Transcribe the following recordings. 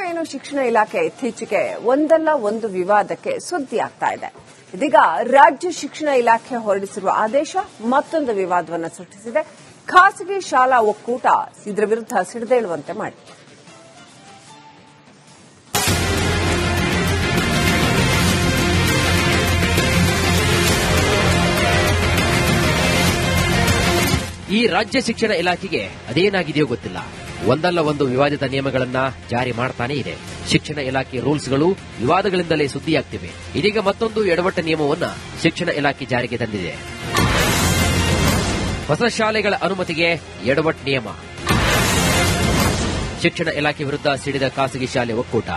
ಏನು ಶಿಕ್ಷಣ ಇಲಾಖೆ ಇತ್ತೀಚೆಗೆ ಒಂದಲ್ಲ ಒಂದು ವಿವಾದಕ್ಕೆ ಸುದ್ದಿ ಆಗ್ತಾ ಇದೆ. ಇದೀಗ ರಾಜ್ಯ ಶಿಕ್ಷಣ ಇಲಾಖೆ ಹೊರಡಿಸಿರುವ ಆದೇಶ ಮತ್ತೊಂದು ವಿವಾದವನ್ನು ಸೃಷ್ಟಿಸಿದೆ. ಖಾಸಗಿ ಶಾಲಾ ಒಕ್ಕೂಟ ಇದರ ವಿರುದ್ಧ ಸಿಡಿದೇಳುವಂತೆ ಮಾಡಿದೆ. ಈ ರಾಜ್ಯ ಶಿಕ್ಷಣ ಇಲಾಖೆಗೆ ಅದೇನಾಗಿದೆಯೋ ಗೊತ್ತಿಲ್ಲ. ಒಂದಲ್ಲ ಒಂದು ವಿವಾದಿತ ನಿಯಮಗಳನ್ನ ಜಾರಿ ಮಾಡ್ತಾನೆ ಇದೆ. ಶಿಕ್ಷಣ ಇಲಾಖೆ ರೂಲ್ಸ್ಗಳು ವಿವಾದಗಳಿಂದಲೇ ಸುದ್ದಿಯಾಗ್ತಿವೆ. ಇದೀಗ ಮತ್ತೊಂದು ಎಡವಟ್ಟ ನಿಯಮವನ್ನ ಶಿಕ್ಷಣ ಇಲಾಖೆ ಜಾರಿಗೆ ತಂದಿದೆ. ಹೊಸ ಶಾಲೆಗಳ ಅನುಮತಿಗೆ ಎಡವಟ್ಟು ನಿಯಮ. ಶಿಕ್ಷಣ ಇಲಾಖೆ ವಿರುದ್ಧ ಸಿಡಿದ ಖಾಸಗಿ ಶಾಲೆ ಒಕ್ಕೂಟ.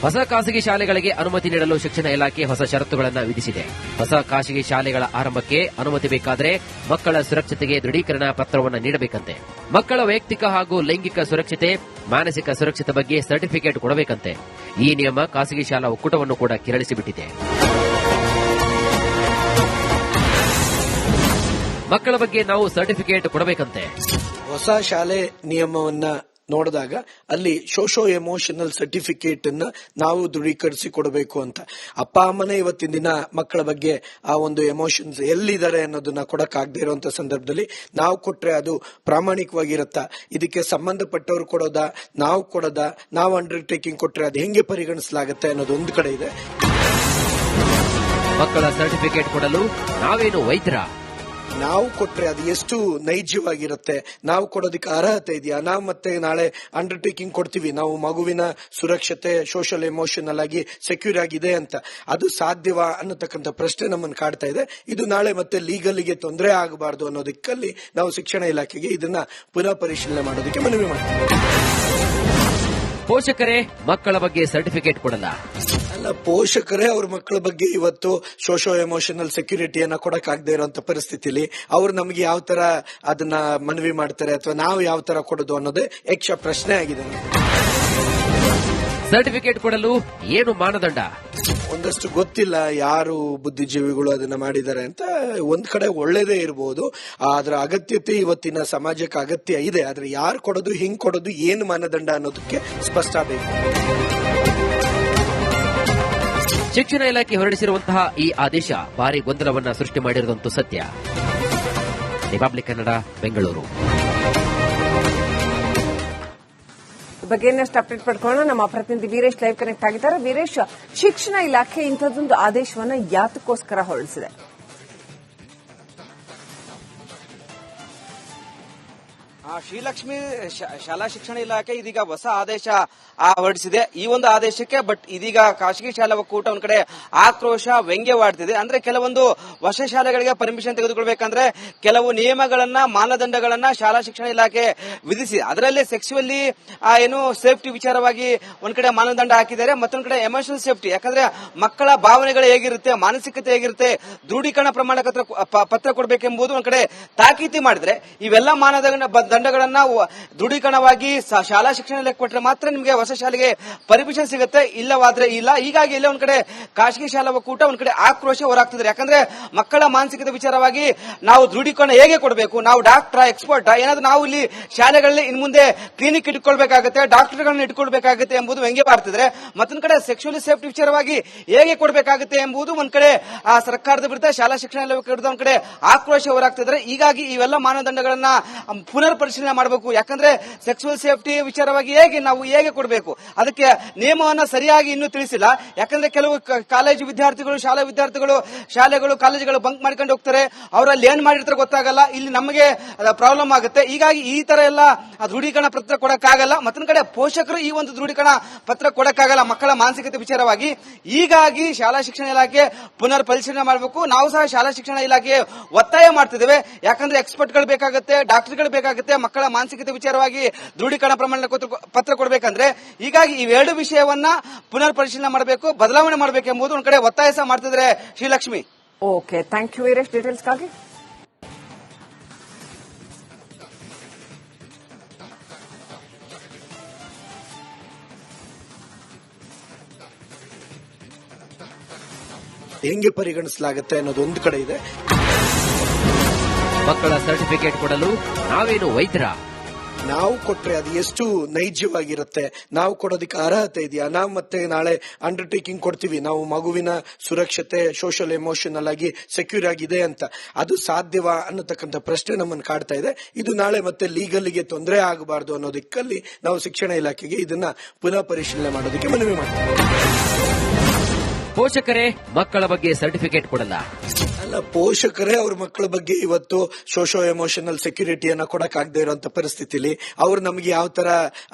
ಹೊಸ ಖಾಸಗಿ ಶಾಲೆಗಳಿಗೆ ಅನುಮತಿ ನೀಡಲು ಶಿಕ್ಷಣ ಇಲಾಖೆ ಹೊಸ ಷರತ್ತುಗಳನ್ನು ವಿಧಿಸಿದೆ. ಹೊಸ ಖಾಸಗಿ ಶಾಲೆಗಳ ಆರಂಭಕ್ಕೆ ಅನುಮತಿ ಬೇಕಾದರೆ ಮಕ್ಕಳ ಸುರಕ್ಷತೆಗೆ ದೃಢೀಕರಣ ಪತ್ರವನ್ನು ನೀಡಬೇಕಂತೆ. ಮಕ್ಕಳ ವೈಯಕ್ತಿಕ ಹಾಗೂ ಲೈಂಗಿಕ ಸುರಕ್ಷತೆ, ಮಾನಸಿಕ ಸುರಕ್ಷತೆ ಬಗ್ಗೆ ಸರ್ಟಿಫಿಕೇಟ್ ಕೊಡಬೇಕಂತೆ. ಈ ನಿಯಮ ಖಾಸಗಿ ಶಾಲಾ ಒಕ್ಕೂಟವನ್ನು ಕೂಡ ಕೆರಳಿಸಿಬಿಟ್ಟಿದೆ. ಮಕ್ಕಳ ಬಗ್ಗೆ ನಾವು ಸರ್ಟಿಫಿಕೇಟ್ ಕೊಡಬೇಕಂತೆ. ಹೊಸ ಶಾಲೆ ನಿಯಮವನ್ನ ನೋಡಿದಾಗ ಅಲ್ಲಿ ಸೋಶೋ ಎಮೋಷನಲ್ ಸರ್ಟಿಫಿಕೇಟ್ ಅನ್ನ ನಾವು ದೃಢೀಕರಿಸಿ ಕೊಡಬೇಕು ಅಂತ. ಅಪ್ಪ ಅಮ್ಮನೇ ಇವತ್ತಿನ ದಿನ ಮಕ್ಕಳ ಬಗ್ಗೆ ಆ ಒಂದು ಎಮೋಷನ್ಸ್ ಎಲ್ಲಿದ್ದಾರೆ ಅನ್ನೋದನ್ನ ಕೊಡಕ್ಕಾಗದೇ ಇರುವಂತ ಸಂದರ್ಭದಲ್ಲಿ ನಾವು ಕೊಟ್ರೆ ಅದು ಪ್ರಾಮಾಣಿಕವಾಗಿರುತ್ತಾ, ಇದಕ್ಕೆ ಸಂಬಂಧಪಟ್ಟವರು ಕೊಡೋದಾ, ನಾವು ಕೊಡೋದಾ, ನಾವು ಅಂಡರ್ಟೇಕಿಂಗ್ ಕೊಟ್ರೆ ಅದು ಹೆಂಗೆ ಪರಿಗಣಿಸಲಾಗುತ್ತೆ ಅನ್ನೋದು ಒಂದು ಕಡೆ ಇದೆ. ಮಕ್ಕಳ ಸರ್ಟಿಫಿಕೇಟ್ ಕೊಡಲು ನಾವೇನು ವೈದ್ಯರ? ನಾವು ಕೊಟ್ರೆ ಅದು ಎಷ್ಟು ನೈಜವಾಗಿರುತ್ತೆ, ನಾವು ಕೊಡೋದಕ್ಕೆ ಅರ್ಹತೆ ಇದೆಯಾ, ನಾವು ಮತ್ತೆ ನಾಳೆ ಅಂಡರ್ಟೇಕಿಂಗ್ ಕೊಡ್ತೀವಿ ನಾವು ಮಗುವಿನ ಸುರಕ್ಷತೆ ಸೋಷಿಯಲ್ ಎಮೋಷನಲ್ ಆಗಿ ಸೆಕ್ಯೂರ್ ಆಗಿದೆ ಅಂತ, ಅದು ಸಾಧ್ಯವಾ ಅನ್ನತಕ್ಕಂಥ ಪ್ರಶ್ನೆ ನಮ್ಮನ್ನು ಕಾಡ್ತಾ ಇದೆ. ಇದು ನಾಳೆ ಮತ್ತೆ ಲೀಗಲ್ಗೆ ತೊಂದರೆ ಆಗಬಾರದು ಅನ್ನೋದಕ್ಕಲ್ಲಿ ನಾವು ಶಿಕ್ಷಣ ಇಲಾಖೆಗೆ ಇದನ್ನ ಪುನಃ ಪರಿಶೀಲನೆ ಮಾಡೋದಕ್ಕೆ ಮನವಿ ಮಾಡ್ತೀವಿ. ಪೋಷಕರೇ ಮಕ್ಕಳ ಬಗ್ಗೆ ಸರ್ಟಿಫಿಕೇಟ್ ಕೊಡಲ್ಲ. ಅಲ್ಲ, ಪೋಷಕರೇ ಅವ್ರ ಮಕ್ಕಳ ಬಗ್ಗೆ ಇವತ್ತು ಸೋಶೋ ಎಮೋಷನಲ್ ಸೆಕ್ಯೂರಿಟಿಯನ್ನ ಕೊಡಕ್ಕಾಗದೇ ಇರುವಂತ ಪರಿಸ್ಥಿತಿಲಿ ಅವ್ರು ನಮಗೆ ಯಾವ ತರ ಅದನ್ನ ಮನವಿ ಮಾಡ್ತಾರೆ ಅಥವಾ ನಾವು ಯಾವ ತರ ಕೊಡೋದು ಅನ್ನೋದೇ ಯಕ್ಷ ಪ್ರಶ್ನೆ ಆಗಿದೆ. ಸರ್ಟಿಫಿಕೇಟ್ ಕೊಡಲು ಏನು ಮಾನದಂಡ? ಒಂದಷ್ಟು ಗೊತ್ತಿಲ್ಲ ಯಾರು ಬುದ್ಧಿಜೀವಿಗಳು ಅದನ್ನ ಮಾಡಿದ್ದಾರೆ ಅಂತ. ಒಂದ್ ಕಡೆ ಒಳ್ಳೇದೇ ಇರಬಹುದು, ಅದರ ಅಗತ್ಯತೆ ಇವತ್ತಿನ ಸಮಾಜಕ್ಕೆ ಅಗತ್ಯ ಇದೆ. ಆದ್ರೆ ಯಾರು ಕೊಡೋದು, ಹಿಂಗ್ ಕೊಡೋದು, ಏನು ಮಾನದಂಡ ಅನ್ನೋದಕ್ಕೆ ಸ್ಪಷ್ಟ ಬೇಕು. ಶಿಕ್ಷಣ ಇಲಾಖೆ ಹೊರಡಿಸಿರುವಂತಹ ಈ ಆದೇಶ ಭಾರಿ ಗೊಂದಲವನ್ನ ಸೃಷ್ಟಿ ಮಾಡಿರುವಂತೂ ಸತ್ಯ. ರಿಪಬ್ಲಿಕ್ ಕನ್ನಡ, ಬೆಂಗಳೂರು. ಬಗ್ಗೆ ಇನ್ನಷ್ಟು ಅಪ್ಡೇಟ್ ಪಡ್ಕೊಳ್ಳೋಣ. ನಮ್ಮ ಪ್ರತಿನಿಧಿ ವೀರೇಶ್ ಲೈವ್ ಕನೆಕ್ಟ್ ಆಗಿದ್ದಾರೆ. ವೀರೇಶ್, ಶಿಕ್ಷಣ ಇಲಾಖೆ ಇಂಥದ್ದೊಂದು ಆದೇಶವನ್ನು ಯಾತಕ್ಕೋಸ್ಕರ ಹೊರಡಿಸಿದೆ? ಶ್ರೀಲಕ್ಷ್ಮಿ, ಶಾಲಾ ಶಿಕ್ಷಣ ಇಲಾಖೆ ಇದೀಗ ಹೊಸ ಆದೇಶ ಹೊರಡಿಸಿದೆ. ಈ ಒಂದು ಆದೇಶಕ್ಕೆ ಇದೀಗ ಖಾಸಗಿ ಶಾಲಾ ಒಕ್ಕೂಟ ಒಂದ್ ಕಡೆ ಆಕ್ರೋಶ ವ್ಯಂಗ್ಯವಾಡ್ತಿದೆ. ಅಂದ್ರೆ ಕೆಲವೊಂದು ಹೊಸ ಶಾಲೆಗಳಿಗೆ ಪರ್ಮಿಷನ್ ತೆಗೆದುಕೊಳ್ಬೇಕಂದ್ರೆ ಕೆಲವು ನಿಯಮಗಳನ್ನ, ಮಾನದಂಡಗಳನ್ನ ಶಾಲಾ ಶಿಕ್ಷಣ ಇಲಾಖೆ ವಿಧಿಸಿದೆ. ಅದರಲ್ಲಿ ಸೆಕ್ಸುವಲ್ಲಿ ಏನು ಸೇಫ್ಟಿ ವಿಚಾರವಾಗಿ ಒಂದ್ ಕಡೆ ಮಾನದಂಡ ಹಾಕಿದ್ದಾರೆ, ಮತ್ತೊಂದ್ ಕಡೆ ಎಮೋಷನಲ್ ಸೇಫ್ಟಿ. ಯಾಕಂದ್ರೆ ಮಕ್ಕಳ ಭಾವನೆಗಳು ಹೇಗಿರುತ್ತೆ, ಮಾನಸಿಕತೆ ಹೇಗಿರುತ್ತೆ, ದೃಢೀಕರಣ ಪ್ರಮಾಣ ಪತ್ರ ಕೊಡಬೇಕೆಂಬುದು ಒಂದ್ ಕಡೆ ತಾಕೀತಿ ಮಾಡಿದ್ರೆ ಇವೆಲ್ಲ ದಂಡಗಳನ್ನ ದೃಢೀಕರಣವಾಗಿ ಶಾಲಾ ಶಿಕ್ಷಣ ಇಲಾಖೆ ಕೊಟ್ಟರೆ ಮಾತ್ರ ನಿಮಗೆ ಹೊಸ ಶಾಲೆಗೆ ಪರ್ಮಿಷನ್ ಸಿಗುತ್ತೆ, ಇಲ್ಲವಾದ್ರೆ ಇಲ್ಲ. ಹೀಗಾಗಿ ಇಲ್ಲೇ ಒಂದ್ ಕಡೆ ಖಾಸಗಿ ಶಾಲಾ ಒಕ್ಕೂಟ ಒಂದ್ ಕಡೆ ಆಕ್ರೋಶ ಹೊರಹಾಗ್ತಿದ್ದಾರೆ. ಯಾಕಂದ್ರೆ ಮಕ್ಕಳ ಮಾನಸಿಕತೆ ವಿಚಾರವಾಗಿ ನಾವು ದೃಢೀಕರಣ ಹೇಗೆ ಕೊಡಬೇಕು, ನಾವು ಡಾಕ್ಟರ್ ಎಕ್ಸ್ಪರ್ಟ್ ಏನಾದ್ರೂ ನಾವು ಇಲ್ಲಿ ಶಾಲೆಗಳಲ್ಲಿ ಇನ್ ಮುಂದೆ ಕ್ಲಿನಿಕ್ ಇಟ್ಕೊಳ್ಬೇಕಾಗುತ್ತೆ, ಡಾಕ್ಟರ್ಗಳನ್ನ ಇಟ್ಕೊಳ್ಬೇಕಾಗುತ್ತೆ ಎಂಬುದು ವ್ಯಂಗ್ಯ ಮಾಡ್ತಿದ್ರೆ, ಮತ್ತೊಂದ್ ಕಡೆ ಸೆಕ್ಸುವಲ್ ಸೇಫ್ಟಿ ವಿಚಾರವಾಗಿ ಹೇಗೆ ಕೊಡಬೇಕಾಗುತ್ತೆ ಎಂಬುದು ಒಂದ್ ಕಡೆ ಸರ್ಕಾರದ ವಿರುದ್ಧ, ಶಾಲಾ ಶಿಕ್ಷಣ ಇಲಾಖೆ ವಿರುದ್ಧ ಒಂದ್ ಕಡೆ ಆಕ್ರೋಶ ಹೊರಹಾಗ್ತಿದ್ರೆ. ಹೀಗಾಗಿ ಇವೆಲ್ಲ ಮಾನದಂಡಗಳನ್ನ ಪುನರ್ ಪರಿಶೀಲನೆ ಮಾಡಬೇಕು. ಯಾಕಂದ್ರೆ ಸೆಕ್ಸುವಲ್ ಸೇಫ್ಟಿ ವಿಚಾರವಾಗಿ ಹೇಗೆ ಕೊಡಬೇಕು, ಅದಕ್ಕೆ ನಿಯಮವನ್ನ ಸರಿಯಾಗಿ ಇನ್ನೂ ತಿಳಿಸಿಲ್ಲ. ಯಾಕಂದ್ರೆ ಕೆಲವು ಕಾಲೇಜು ವಿದ್ಯಾರ್ಥಿಗಳು, ಶಾಲಾ ವಿದ್ಯಾರ್ಥಿಗಳು ಶಾಲೆಗಳು, ಕಾಲೇಜುಗಳು ಬಂಕ್ ಮಾಡ್ಕೊಂಡು ಹೋಗ್ತಾರೆ, ಅವರಲ್ಲಿ ಏನ್ ಮಾಡಿರ್ತಾರೆ ಗೊತ್ತಾಗಲ್ಲ, ಇಲ್ಲಿ ನಮಗೆ ಪ್ರಾಬ್ಲಮ್ ಆಗುತ್ತೆ. ಹೀಗಾಗಿ ಈ ತರ ಎಲ್ಲ ದೃಢೀಕರಣ ಪತ್ರ ಕೊಡಕ್ಕಾಗಲ್ಲ. ಮತ್ತೊಂದ್ ಕಡೆ ಪೋಷಕರು ಈ ಒಂದು ದೃಢೀಕರಣ ಪತ್ರ ಕೊಡಕ್ಕಾಗಲ್ಲ ಮಕ್ಕಳ ಮಾನಸಿಕತೆ ವಿಚಾರವಾಗಿ. ಹೀಗಾಗಿ ಶಾಲಾ ಶಿಕ್ಷಣ ಇಲಾಖೆ ಪುನರ್ ಪರಿಶೀಲನೆ ಮಾಡಬೇಕು. ನಾವು ಸಹ ಶಾಲಾ ಶಿಕ್ಷಣ ಇಲಾಖೆ ಒತ್ತಾಯ ಮಾಡ್ತಿದ್ದೇವೆ. ಯಾಕಂದ್ರೆ ಎಕ್ಸ್ಪರ್ಟ್ಗಳು ಬೇಕಾಗುತ್ತೆ, ಡಾಕ್ಟರ್ಗಳು ಬೇಕಾಗುತ್ತೆ, ಮಕ್ಕಳ ಮಾನಸಿಕತೆ ವಿಚಾರವಾಗಿ ದೃಢೀಕರಣ ಪ್ರಮಾಣ ಪತ್ರ ಕೊಡಬೇಕಂದ್ರೆ. ಹೀಗಾಗಿ ಇವೆರಡು ವಿಷಯವನ್ನ ಪುನರ್ ಪರಿಶೀಲನೆ ಮಾಡಬೇಕು, ಬದಲಾವಣೆ ಮಾಡಬೇಕೆಂಬುದು ಒಂದ್ ಕಡೆ ಒತ್ತಾಯ ಸಹ ಮಾಡ್ತಿದ್ರೆ Srilakshmi. Okay, thank you Veeresh ಡೀಟೇಲ್ಸ್ಗಾಗಿ. ಹೆಂಗೆ ಪರಿಗಣಿಸಲಾಗುತ್ತೆ ಅನ್ನೋದು ಒಂದು ಕಡೆ ಇದೆ. ಮಕ್ಕಳ ಸರ್ಟಿಫಿಕೇಟ್ ಕೊಡಲು ನಾವೇನು ವೈದ್ಯರ? ನಾವು ಕೊಟ್ರೆ ಅದು ಎಷ್ಟು ನೈಜವಾಗಿರುತ್ತೆ, ನಾವು ಕೊಡೋದಕ್ಕೆ ಅರ್ಹತೆ ಇದೆಯಾ, ನಾವು ಮತ್ತೆ ನಾಳೆ ಅಂಡರ್ಟೇಕಿಂಗ್ ಕೊಡ್ತೀವಿ ನಾವು ಮಗುವಿನ ಸುರಕ್ಷತೆ ಸೋಷಿಯಲ್ ಎಮೋಷನಲ್ ಆಗಿ ಸೆಕ್ಯೂರ್ ಆಗಿದೆ ಅಂತ, ಅದು ಸಾಧ್ಯವಾ ಅನ್ನತಕ್ಕಂಥ ಪ್ರಶ್ನೆ ನಮ್ಮನ್ನು ಕಾಡ್ತಾ ಇದೆ. ಇದು ನಾಳೆ ಮತ್ತೆ ಲೀಗಲ್ಗೆ ತೊಂದರೆ ಆಗಬಾರದು ಅನ್ನೋದಕ್ಕಲ್ಲಿ ನಾವು ಶಿಕ್ಷಣ ಇಲಾಖೆಗೆ ಇದನ್ನ ಪುನಃ ಪರಿಶೀಲನೆ ಮಾಡೋದಕ್ಕೆ ಮನವಿ ಮಾಡ್ತೀವಿ. ಪೋಷಕರೇ ಮಕ್ಕಳ ಬಗ್ಗೆ ಸರ್ಟಿಫಿಕೇಟ್ ಕೊಡಲ್ಲ. ಅಲ್ಲ, ಪೋಷಕರೇ ಅವ್ರ ಮಕ್ಕಳ ಬಗ್ಗೆ ಇವತ್ತು ಸೋಶೋ ಎಮೋಷನಲ್ ಸೆಕ್ಯೂರಿಟಿಯನ್ನ ಕೊಡಕ್ಕಾಗದೇ ಇರುವಂತ ಪರಿಸ್ಥಿತಿಲಿ ಅವ್ರು ನಮಗೆ ಯಾವ ತರ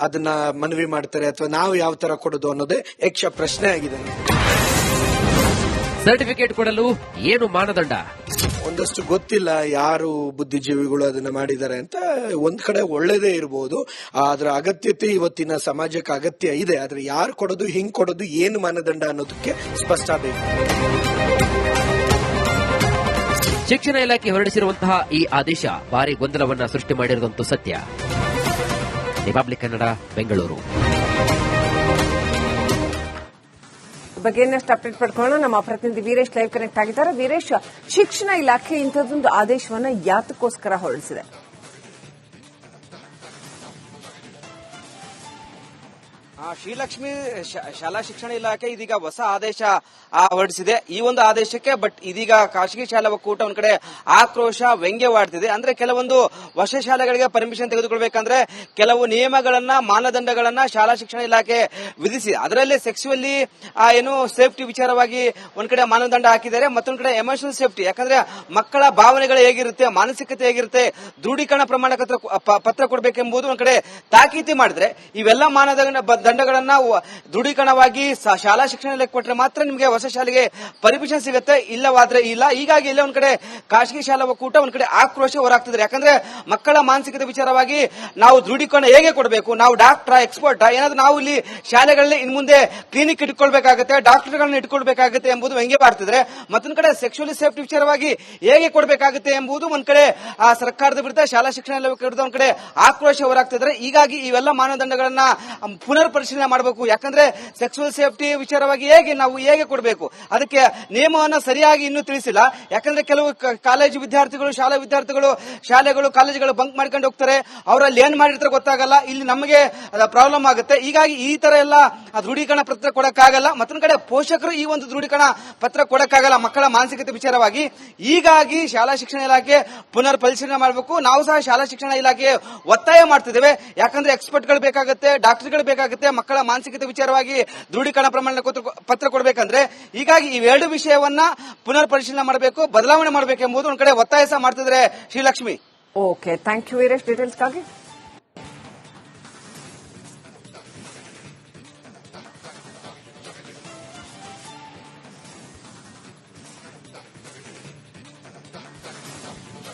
ಅದನ್ನ ಮನವಿ ಮಾಡ್ತಾರೆ ಅಥವಾ ನಾವು ಯಾವ ತರ ಕೊಡೋದು ಅನ್ನೋದೇ ಯಕ್ಷ ಪ್ರಶ್ನೆ ಆಗಿದೆ. ಸರ್ಟಿಫಿಕೇಟ್ ಕೊಡಲು ಏನು ಮಾನದಂಡ? ಒಂದಷ್ಟು ಗೊತ್ತಿಲ್ಲ ಯಾರು ಬುದ್ಧಿಜೀವಿಗಳು ಅದನ್ನ ಮಾಡಿದ್ದಾರೆ ಅಂತ. ಒಂದ್ ಕಡೆ ಒಳ್ಳೇದೇ ಇರಬಹುದು, ಅದರ ಅಗತ್ಯತೆ ಇವತ್ತಿನ ಸಮಾಜಕ್ಕೆ ಅಗತ್ಯ ಇದೆ. ಆದ್ರೆ ಯಾರು ಕೊಡೋದು, ಹಿಂಗ್ ಕೊಡೋದು, ಏನು ಮಾನದಂಡ ಅನ್ನೋದಕ್ಕೆ ಸ್ಪಷ್ಟ ಬೇಕು. ಶಿಕ್ಷಣ ಇಲಾಖೆ ಹೊರಡಿಸಿರುವಂತಹ ಈ ಆದೇಶ ಭಾರಿ ಗೊಂದಲವನ್ನ ಸೃಷ್ಟಿ ಮಾಡಿರುವಂತೂ ಸತ್ಯ. ರಿಪಬ್ಲಿಕ್ ಕನ್ನಡ, ಬೆಂಗಳೂರು. ಬಗ್ಗೆ ಇನ್ನಷ್ಟು ಅಪ್ಡೇಟ್ ಪಡ್ಕೊಳ್ಳೋಣ. ನಮ್ಮ ಪ್ರತಿನಿಧಿ ವೀರೇಶ್ ಲೈವ್ ಕನೆಕ್ಟ್ ಆಗಿದ್ದಾರೆ. ವೀರೇಶ್, ಶಿಕ್ಷಣ ಇಲಾಖೆ ಇಂಥದ್ದೊಂದು ಆದೇಶವನ್ನು ಯಾತಕ್ಕೋಸ್ಕರ ಹೊರಡಿಸಿದೆ? ಶ್ರೀಲಕ್ಷ್ಮಿ ಶಾಲಾ ಶಿಕ್ಷಣ ಇಲಾಖೆ ಇದೀಗ ಹೊಸ ಆದೇಶ ಹೊರಡಿಸಿದೆ. ಈ ಒಂದು ಆದೇಶಕ್ಕೆ ಬಟ್ ಇದೀಗ ಖಾಸಗಿ ಶಾಲಾ ಒಕ್ಕೂಟ ಒಂದ್ ಕಡೆ ಆಕ್ರೋಶ ವ್ಯಂಗ್ಯವಾಡ್ತಿದೆ. ಅಂದ್ರೆ ಕೆಲವೊಂದು ಹೊಸ ಶಾಲೆಗಳಿಗೆ ಪರ್ಮಿಷನ್ ತೆಗೆದುಕೊಳ್ಬೇಕಂದ್ರೆ ಕೆಲವು ನಿಯಮಗಳನ್ನ, ಮಾನದಂಡಗಳನ್ನ ಶಾಲಾ ಶಿಕ್ಷಣ ಇಲಾಖೆ ವಿಧಿಸಿದೆ. ಅದರಲ್ಲಿ ಸೆಕ್ಸುವಲ್ಲಿ ಏನು ಸೇಫ್ಟಿ ವಿಚಾರವಾಗಿ ಒಂದ್ ಕಡೆ ಮಾನದಂಡ ಹಾಕಿದ್ದಾರೆ, ಮತ್ತೊಂದ್ ಕಡೆ ಎಮೋಷನಲ್ ಸೇಫ್ಟಿ. ಯಾಕಂದ್ರೆ ಮಕ್ಕಳ ಭಾವನೆಗಳು ಹೇಗಿರುತ್ತೆ, ಮಾನಸಿಕತೆ ಹೇಗಿರುತ್ತೆ, ದೃಢೀಕರಣ ಪ್ರಮಾಣ ಪತ್ರ ಕೊಡಬೇಕೆಂಬುದು ಒಂದ್ ಕಡೆ ತಾಕೀತಿ ಮಾಡಿದ್ರೆ ಇವೆಲ್ಲ ದಂಡಗಳನ್ನ ದೃಢೀಕರಣವಾಗಿ ಶಾಲಾ ಶಿಕ್ಷಣ ಇಲಾಖೆ ಕೊಟ್ಟರೆ ಮಾತ್ರ ನಿಮಗೆ ಹೊಸ ಶಾಲೆಗೆ ಪರ್ಮಿಷನ್ ಸಿಗುತ್ತೆ, ಇಲ್ಲವಾದ್ರೆ ಇಲ್ಲ. ಹೀಗಾಗಿ ಎಲ್ಲ ಒಂದ್ ಕಡೆ ಖಾಸಗಿ ಶಾಲಾ ಒಕ್ಕೂಟ ಒಂದ್ ಕಡೆ ಆಕ್ರೋಶ ಹೊರಹಾಕ್ತಿದ್ದಾರೆ. ಯಾಕಂದ್ರೆ ಮಕ್ಕಳ ಮಾನಸಿಕತೆ ವಿಚಾರವಾಗಿ ನಾವು ದೃಢೀಕರಣ ಹೇಗೆ ಕೊಡಬೇಕು, ನಾವು ಡಾಕ್ಟರ್ ಎಕ್ಸ್ಪರ್ಟ್ ಏನಾದ್ರು ನಾವು ಇಲ್ಲಿ ಶಾಲೆಗಳಲ್ಲಿ ಇನ್ ಮುಂದೆ ಕ್ಲಿನಿಕ್ ಇಟ್ಕೊಳ್ಬೇಕಾಗುತ್ತೆ, ಡಾಕ್ಟರ್ಗಳನ್ನ ಇಟ್ಕೊಳ್ಬೇಕಾಗುತ್ತೆ ಎಂಬುದು ವ್ಯಂಗ್ಯ ಮಾಡ್ತಿದ್ರೆ, ಮತ್ತೊಂದ್ ಕಡೆ ಸೆಕ್ಸುವಲಿ ಸೇಫ್ಟಿ ವಿಚಾರವಾಗಿ ಹೇಗೆ ಕೊಡಬೇಕಾಗುತ್ತೆ ಎಂಬುದು ಒಂದ್ ಕಡೆ ಸರ್ಕಾರದ ವಿರುದ್ಧ, ಶಾಲಾ ಶಿಕ್ಷಣ ಇಲಾಖೆ ವಿರುದ್ಧ ಒಂದ್ ಕಡೆ ಆಕ್ರೋಶ ಹೊರಹಾಕ್ತಿದ್ದಾರೆ. ಹೀಗಾಗಿ ಇವೆಲ್ಲ ಮಾನದಂಡಗಳನ್ನ ಪುನರ್ ಪರಿಶೀಲನೆ ಮಾಡಬೇಕು. ಯಾಕಂದ್ರೆ ಸೆಕ್ಸುವಲ್ ಸೇಫ್ಟಿ ವಿಚಾರವಾಗಿ ಹೇಗೆ ಕೊಡಬೇಕು, ಅದಕ್ಕೆ ನಿಯಮವನ್ನ ಸರಿಯಾಗಿ ಇನ್ನೂ ತಿಳಿಸಿಲ್ಲ. ಯಾಕಂದ್ರೆ ಕೆಲವು ಕಾಲೇಜು ವಿದ್ಯಾರ್ಥಿಗಳು, ಶಾಲಾ ವಿದ್ಯಾರ್ಥಿಗಳು ಶಾಲೆಗಳು ಕಾಲೇಜುಗಳು ಬಂಕ್ ಮಾಡ್ಕೊಂಡು ಹೋಗ್ತಾರೆ, ಅವರಲ್ಲಿ ಏನ್ ಮಾಡಿರ್ತಾರೆ ಗೊತ್ತಾಗಲ್ಲ, ಇಲ್ಲಿ ನಮಗೆ ಪ್ರಾಬ್ಲಮ್ ಆಗುತ್ತೆ. ಹೀಗಾಗಿ ಈ ತರ ಎಲ್ಲ ದೃಢೀಕರಣ ಪತ್ರ ಕೊಡಕ್ಕಾಗಲ್ಲ. ಮತ್ತೊಂದ್ ಕಡೆ ಪೋಷಕರು ಈ ಒಂದು ದೃಢೀಕರಣ ಪತ್ರ ಕೊಡಕ್ಕಾಗಲ್ಲ ಮಕ್ಕಳ ಮಾನಸಿಕತೆ ವಿಚಾರವಾಗಿ. ಹೀಗಾಗಿ ಶಾಲಾ ಶಿಕ್ಷಣ ಇಲಾಖೆ ಪುನರ್ ಪರಿಶೀಲನೆ ಮಾಡಬೇಕು. ನಾವು ಸಹ ಶಾಲಾ ಶಿಕ್ಷಣ ಇಲಾಖೆ ಒತ್ತಾಯ ಮಾಡ್ತಿದ್ದೇವೆ. ಯಾಕಂದ್ರೆ ಎಕ್ಸ್ಪರ್ಟ್ಗಳು ಬೇಕಾಗುತ್ತೆ, ಡಾಕ್ಟರ್ಗಳು ಬೇಕಾಗುತ್ತೆ, ಮಕ್ಕಳ ಮಾನಸಿಕತೆ ವಿಚಾರವಾಗಿ ದೃಢೀಕರಣ ಪ್ರಮಾಣ ಪತ್ರ ಕೊಡಬೇಕಂದ್ರೆ. ಹೀಗಾಗಿ ಇವೆರಡು ವಿಷಯವನ್ನ ಪುನರ್ ಪರಿಶೀಲನೆ ಮಾಡಬೇಕು, ಬದಲಾವಣೆ ಮಾಡಬೇಕೆಂಬುದು ಒಂದ್ ಕಡೆ ಒತ್ತಾಯ ಸಹ ಮಾಡ್ತಿದ್ರೆ Srilakshmi. Okay, thank you Veeresh ಡೀಟೇಲ್ಸ್ಗಾಗಿ.